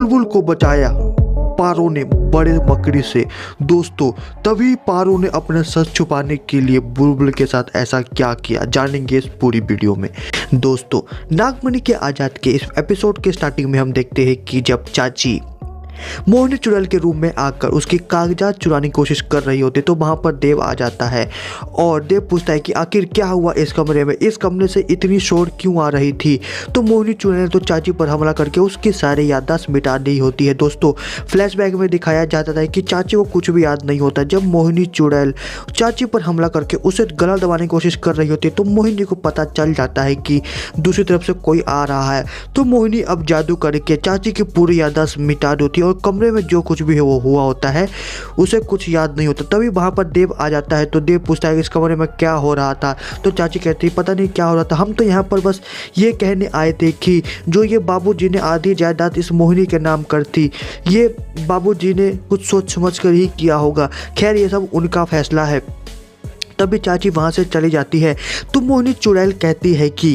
बुलबुल को बचाया पारो ने बड़े मकड़ी से। दोस्तों तभी पारो ने अपना सच छुपाने के लिए बुलबुल के साथ ऐसा क्या किया, जानेंगे इस पूरी वीडियो में। दोस्तों नागमणि के आजाद के इस एपिसोड के स्टार्टिंग में हम देखते हैं कि जब चाची मोहिनी चुड़ैल के रूम में आकर उसकी कागजात चुराने की कोशिश कर रही होती तो वहां पर देव आ जाता है और देव पूछता है कि आखिर क्या हुआ इस कमरे में, इस कमरे से इतनी शोर क्यों आ रही थी। तो मोहिनी चुड़ैल ने तो चाची पर हमला करके उसकी सारी याददाश्त मिटा दी होती है। दोस्तों फ्लैशबैक में दिखाया जाता है कि चाची को कुछ भी याद नहीं होता। जब मोहिनी चुड़ैल चाची पर हमला करके उसे गला दबाने की कोशिश कर रही होती है तो मोहिनी को पता चल जाता है कि दूसरी तरफ से कोई आ रहा है। तो मोहिनी अब जादू करके चाची की पूरी याददाश्त मिटा देती है और कमरे में जो कुछ भी वो हुआ होता है उसे कुछ याद नहीं होता। तभी वहां पर देव आ जाता है तो देव पूछता है कि इस कमरे में क्या हो रहा था। तो चाची कहती है पता नहीं क्या हो रहा था, हम तो यहाँ पर बस ये कहने आए थे कि जो ये बाबूजी ने आधी जायदाद इस मोहिनी के नाम कर थी, ये बाबूजी ने कुछ सोच समझ कर ही किया होगा। खैर ये सब उनका फैसला है। तभी चाची वहाँ से चली जाती है तो मोहिनी चुड़ैल कहती है कि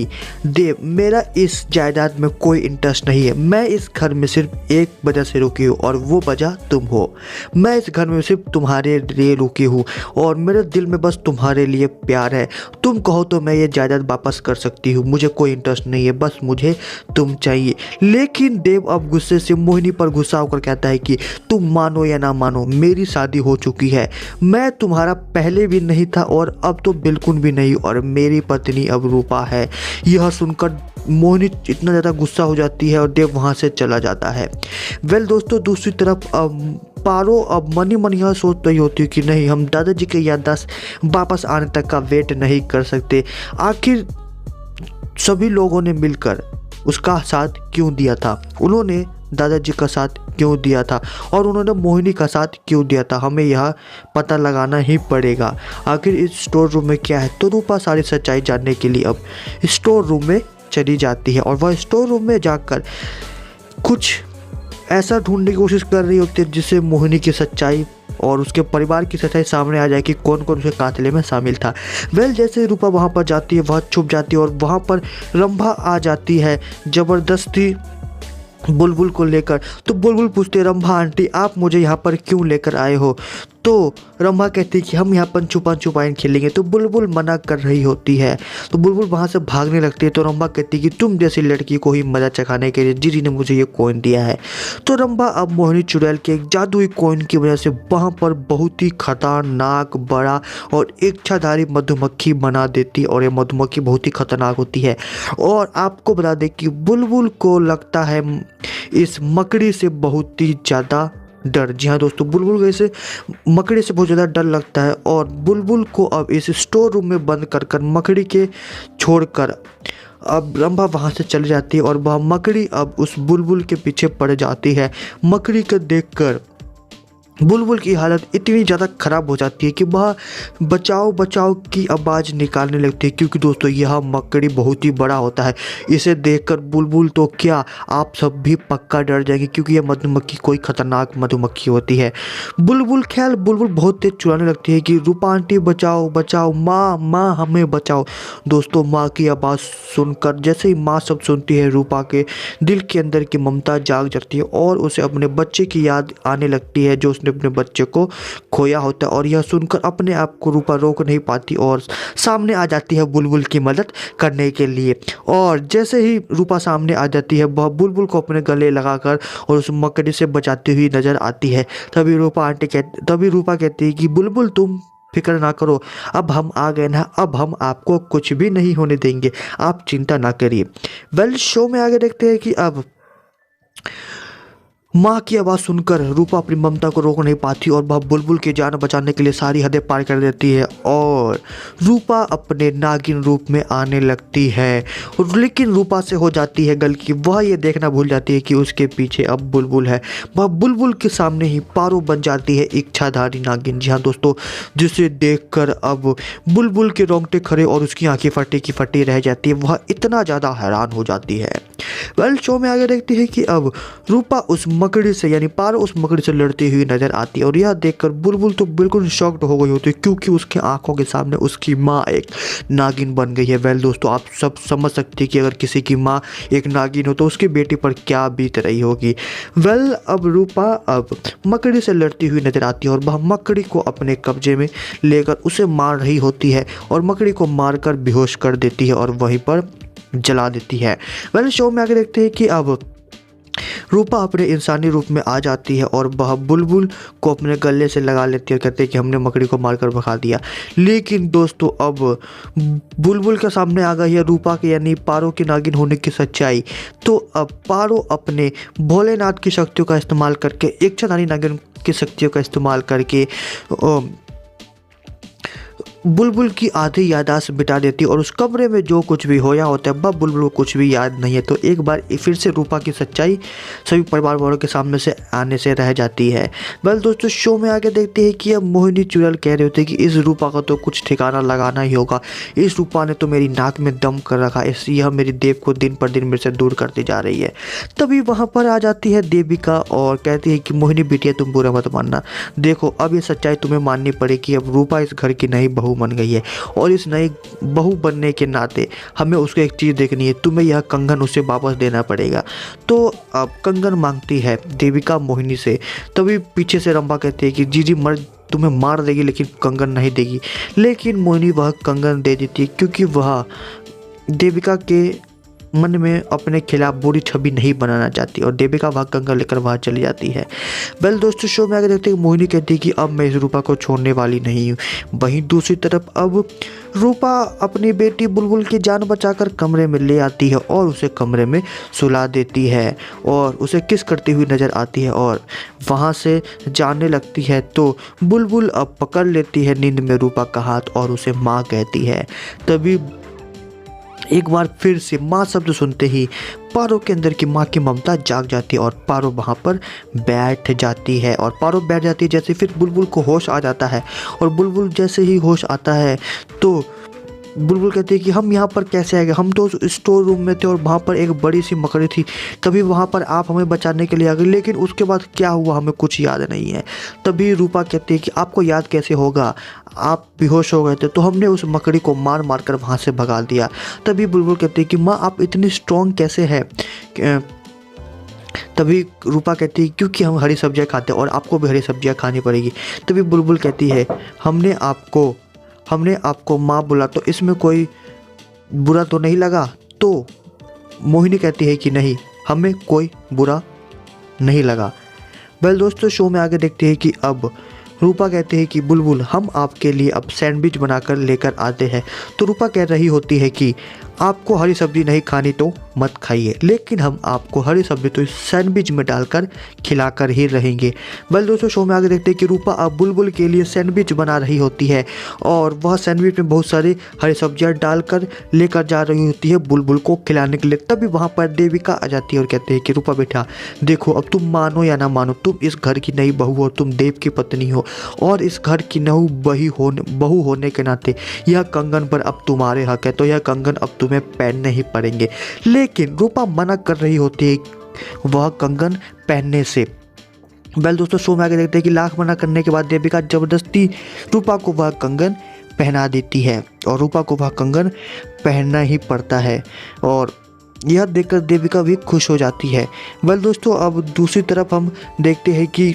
देव मेरा इस जायदाद में कोई इंटरेस्ट नहीं है, मैं इस घर में सिर्फ एक वजह से रुकी हूँ और वो वजह तुम हो। मैं इस घर में सिर्फ तुम्हारे लिए रुकी हूँ और मेरे दिल में बस तुम्हारे लिए प्यार है। तुम कहो तो मैं ये जायदाद वापस कर सकती हूँ, मुझे कोई इंटरेस्ट नहीं है, बस मुझे तुम चाहिए। लेकिन देव अब गुस्से से मोहिनी पर गुस्सा होकर कहता है कि तुम मानो या ना मानो मेरी शादी हो चुकी है, मैं तुम्हारा पहले भी नहीं था और अब तो बिल्कुल भी नहीं, और मेरी पत्नी अब रूपा है। यह सुनकर मोहिनी इतना ज़्यादा गुस्सा हो जाती है और देव वहाँ से चला जाता है। दोस्तों दूसरी तरफ पारो अब मनी मन यह सोच रही होती है कि नहीं, हम दादाजी के याददाश्त वापस आने तक का वेट नहीं कर सकते। आखिर सभी लोगों ने मिलकर उसका साथ क्यों दिया था, उन्होंने दादाजी का साथ क्यों दिया था और उन्होंने मोहिनी का साथ क्यों दिया था, हमें यह पता लगाना ही पड़ेगा। आखिर इस स्टोर रूम में क्या है। तो रूपा सारी सच्चाई जानने के लिए अब स्टोर रूम में चली जाती है और वह स्टोर रूम में जाकर कुछ ऐसा ढूंढने की कोशिश कर रही होती है जिससे मोहिनी की सच्चाई और उसके परिवार की सच्चाई सामने आ जाए कि कौन कौन उसके कातिले में शामिल था। जैसे रूपा वहाँ पर जाती है वह छुप जाती है और वहाँ पर रंभा आ जाती है ज़बरदस्ती बुलबुल को लेकर। तो बुलबुल पूछते रंभा आंटी आप मुझे यहाँ पर क्यों लेकर आए हो। तो रंभा कहती है कि हम यहाँ पर छुपा छुपाई खेलेंगे। तो बुलबुल मना कर रही होती है तो बुलबुल वहाँ से भागने लगती है। तो रंभा कहती है कि तुम जैसी लड़की को ही मजा चखाने के लिए जीजी ने मुझे ये कॉइन दिया है। तो रंभा अब मोहिनी चुड़ैल के एक जादुई कॉइन की वजह से वहाँ पर बहुत ही खतरनाक बड़ा और इच्छाधारी मधुमक्खी बना देती है और ये मधुमक्खी बहुत ही खतरनाक होती है। और आपको बता दें कि बुलबुल को लगता है इस मकड़ी से बहुत ही ज़्यादा डर। जी हाँ दोस्तों, बुलबुल को इसे मकड़ी से बहुत ज़्यादा डर लगता है और बुलबुल को अब इस स्टोर रूम में बंद कर मकड़ी के छोड़कर अब रंभा वहाँ से चली जाती है और वह मकड़ी अब उस बुलबुल के पीछे पड़ जाती है। मकड़ी को देखकर बुलबुल की हालत इतनी ज़्यादा ख़राब हो जाती है कि वह बचाओ बचाओ की आवाज़ निकालने लगती है, क्योंकि दोस्तों यह मकड़ी बहुत ही बड़ा होता है। इसे देखकर बुलबुल तो क्या आप सब भी पक्का डर जाएंगे, क्योंकि यह मधुमक्खी कोई ख़तरनाक मधुमक्खी होती है। बुलबुल बहुत तेज चिल्लाने लगती है कि रूपा आंटी बचाओ बचाओ, माँ माँ हमें बचाओ। दोस्तों माँ की आवाज़ सुनकर जैसे ही माँ शब्द सुनती है रूपा के दिल के अंदर की ममता जाग जाती है और उसे अपने बच्चे की याद आने लगती है जो अपने बच्चे को खोया होता है। और यह सुनकर अपने आप को रूपा रोक नहीं पाती और सामने आ जाती है बुलबुल की मदद करने के लिए। और जैसे ही रूपा सामने आ जाती है वह बुलबुल को अपने गले लगाकर और उस मकड़ी से बचाती हुई नजर आती है। तभी रूपा कहती है कि बुलबुल तुम फिक्र ना करो, अब हम आ गए ना, अब हम आपको कुछ भी नहीं होने देंगे, आप चिंता ना करिए। शो में आगे देखते हैं कि अब माँ की आवाज़ सुनकर रूपा अपनी ममता को रोक नहीं पाती और वह बुलबुल की जान बचाने के लिए सारी हदें पार कर देती है और रूपा अपने नागिन रूप में आने लगती है। लेकिन रूपा से हो जाती है गलती, वह ये देखना भूल जाती है कि उसके पीछे अब बुलबुल है। वह बुलबुल के सामने ही पारो बन जाती है इच्छाधारी नागिन। जी हाँ दोस्तों, जिसे देखकर अब बुलबुल के रोंगटे खड़े और उसकी आंखें फटी की फटी रह जाती है। वह इतना ज़्यादा हैरान हो जाती है। वेल शो में आगे देखते हैं कि अब रूपा उस मकड़ी से यानी पारो उस मकड़ी से लड़ती हुई नजर आती है और यह देखकर बुलबुल तो बिल्कुल शॉक्ड हो गई होती है क्योंकि उसके आंखों के सामने उसकी माँ एक नागिन बन गई है। वेल दोस्तों आप सब समझ सकते हैं कि अगर किसी की माँ एक नागिन हो तो उसकी बेटी पर क्या बीत रही होगी। वेल अब रूपा अब मकड़ी से लड़ती हुई नजर आती है और वह मकड़ी को अपने कब्जे में लेकर उसे मार रही होती है और मकड़ी को मारकर बेहोश कर देती है और वहीं पर जला देती है। वेल शो में आगे देखते हैं कि अब रूपा अपने इंसानी रूप में आ जाती है और वह बुलबुल को अपने गले से लगा लेती है और कहते हैं कि हमने मकड़ी को मारकर भगा दिया। लेकिन दोस्तों अब बुलबुल के सामने आ गई है रूपा के यानी पारो की नागिन होने की सच्चाई। तो अब पारो अपने भोलेनाथ की शक्तियों का इस्तेमाल करके इच्छाधारी नागिन की शक्तियों का इस्तेमाल करके बुलबुल की आधी याददाश्त बिता देती है और उस कमरे में जो कुछ भी होया होता है वह बुलबुल को कुछ भी याद नहीं है। तो एक बार फिर से रूपा की सच्चाई सभी परिवार वालों के सामने से आने से रह जाती है। बस दोस्तों शो में आगे देखते हैं कि अब मोहिनी चुड़ैल कह रहे होते हैं कि इस रूपा का तो कुछ ठिकाना लगाना ही होगा, इस रूपा ने तो मेरी नाक में दम कर रखा, इस यह मेरी देव को दिन पर दिन मेरे से दूर करती जा रही है। तभी वहाँ पर आ जाती है देविका और कहती है कि मोहिनी बिटिया तुम बुरा मत मानना, देखो अब ये सच्चाई तुम्हें माननी पड़ेगी, अब रूपा इस घर की नई बहू बन गई है और इस नई बहू बनने के नाते हमें उसको एक चीज़ देखनी है, तुम्हें यह कंगन उसे वापस देना पड़ेगा। तो अब कंगन मांगती है देविका मोहिनी से। तभी पीछे से रंभा कहती है कि जीजी मर तुम्हें मार देगी लेकिन कंगन नहीं देगी। लेकिन मोहिनी वह कंगन दे देती है क्योंकि वह देविका के मन में अपने खिलाफ बुरी छवि नहीं बनाना चाहती और देविका वह कंगन लेकर वहाँ चली जाती है। वेल दोस्तों शो में आगे देखते हैं मोहिनी कहती है कि अब मैं इस रूपा को छोड़ने वाली नहीं हूँ। वहीं दूसरी तरफ अब रूपा अपनी बेटी बुलबुल की जान बचाकर कमरे में ले आती है और उसे कमरे में सुला देती है और उसे किस करती हुई नजर आती है और वहाँ से जाने लगती है। तो बुलबुल अब पकड़ लेती है नींद में रूपा का हाथ और उसे माँ कहती है। तभी एक बार फिर से माँ शब्द सुनते ही पारो के अंदर की माँ की ममता जाग जाती है और पारो वहाँ पर बैठ जाती है और पारो बैठ जाती है जैसे फिर बुलबुल को होश आ जाता है और बुलबुल जैसे ही होश आता है तो बुलबुल कहती है कि हम यहाँ पर कैसे आ गए, हम तो स्टोर रूम में थे और वहाँ पर एक बड़ी सी मकड़ी थी, तभी वहाँ पर आप हमें बचाने के लिए आ गए, लेकिन उसके बाद क्या हुआ हमें कुछ याद नहीं है। तभी रूपा कहती है कि आपको याद कैसे होगा, आप बेहोश हो गए थे तो हमने उस मकड़ी को मार मार कर वहाँ से भगा दिया। तभी बुलबुल कहती है कि माँ आप इतनी स्ट्रॉन्ग कैसे है। तभी रूपा कहती है क्योंकि हम हरी सब्जियाँ खाते हैं और आपको भी हरी सब्जियाँ खानी पड़ेगी। तभी बुलबुल कहती है हमने आपको माँ बोला तो इसमें कोई बुरा तो नहीं लगा। तो मोहिनी कहती है कि नहीं हमें कोई बुरा नहीं लगा। वेल दोस्तों शो में आगे देखते हैं कि अब रूपा कहती है कि बुलबुल हम आपके लिए अब सैंडविच बनाकर लेकर आते हैं। तो रूपा कह रही होती है कि आपको हरी सब्जी नहीं खानी तो मत खाइए, लेकिन हम आपको हरी सब्जी तो इस सैंडविच में डालकर खिलाकर ही रहेंगे। वेल दोस्तों शो में आगे देखते हैं कि रूपा अब बुलबुल के लिए सैंडविच बना रही होती है और वह सैंडविच में बहुत सारी हरी सब्जियां डालकर लेकर जा रही होती है बुलबुल को खिलाने के लिए। तभी वहाँ पर देविका आ जाती है और कहते हैं कि रूपा बेटा देखो अब तुम मानो या ना मानो तुम इस घर की नई बहू हो, तुम देव की पत्नी हो और इस घर की बहू होने के नाते यह कंगन पर अब तुम्हारे हक है, तो यह कंगन अब तुम्हें पहनने ही पड़ेंगे। लेकिन रूपा मना कर रही होती है वह कंगन पहनने से। वेल दोस्तों शो में आगे देखते हैं कि लाख मना करने के बाद देविका जबरदस्ती रूपा को वह कंगन पहना देती है और रूपा को वह कंगन पहनना ही पड़ता है और यह देखकर देविका भी खुश हो जाती है। वेल दोस्तों अब दूसरी तरफ हम देखते हैं कि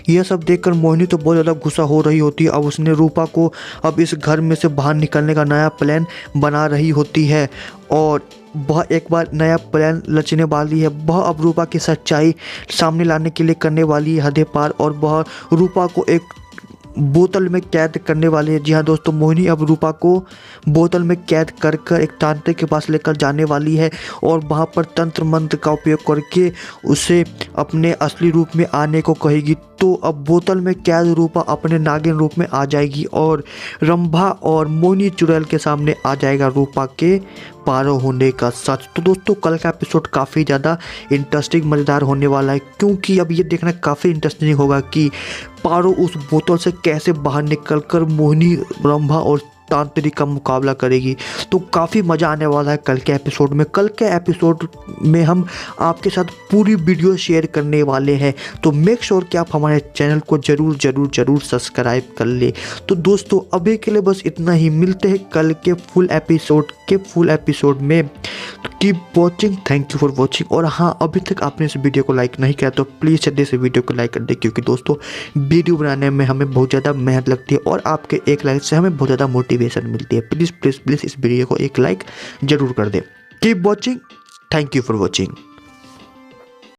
यह सब देखकर मोहिनी तो बहुत ज़्यादा गुस्सा हो रही होती है। अब उसने रूपा को अब इस घर में से बाहर निकलने का नया प्लान बना रही होती है और वह एक बार नया प्लान रचने वाली है। वह अब रूपा की सच्चाई सामने लाने के लिए करने वाली है हदें पार और वह रूपा को एक बोतल में कैद करने वाली है। जी हाँ दोस्तों मोहिनी अब रूपा को बोतल में कैद कर कर एक तांत्रिक के पास लेकर जाने वाली है और वहाँ पर तंत्र मंत्र का उपयोग करके उसे अपने असली रूप में आने को कहेगी। तो अब बोतल में कैद रूपा अपने नागिन रूप में आ जाएगी और रंभा और मोहिनी चुड़ैल के सामने आ जाएगा रूपा के पारो होने का सच। तो दोस्तों कल का एपिसोड काफ़ी ज़्यादा इंटरेस्टिंग मज़ेदार होने वाला है क्योंकि अब ये देखना काफ़ी इंटरेस्टिंग होगा कि पारो उस बोतल से कैसे बाहर निकलकर मोहिनी रंभा और तांत्रिक का मुकाबला करेगी। तो काफ़ी मज़ा आने वाला है कल के एपिसोड में। कल के एपिसोड में हम आपके साथ पूरी वीडियो शेयर करने वाले हैं, तो मेक श्योर कि आप हमारे चैनल को ज़रूर सब्सक्राइब कर ले। तो दोस्तों अभी के लिए बस इतना ही, मिलते हैं कल के फुल एपिसोड में। Keep watching, thank you for watching. और हाँ, अभी तक आपने इस वीडियो को लाइक नहीं किया तो प्लीज़ जल्दी इस वीडियो को लाइक कर दे, क्योंकि दोस्तों वीडियो बनाने में हमें बहुत ज़्यादा मेहनत लगती है और आपके एक लाइक से हमें बहुत ज़्यादा मोटिवेशन मिलती है। प्लीज़ इस वीडियो को एक लाइक ज़रूर कर दे। Keep watching, thank you for watching.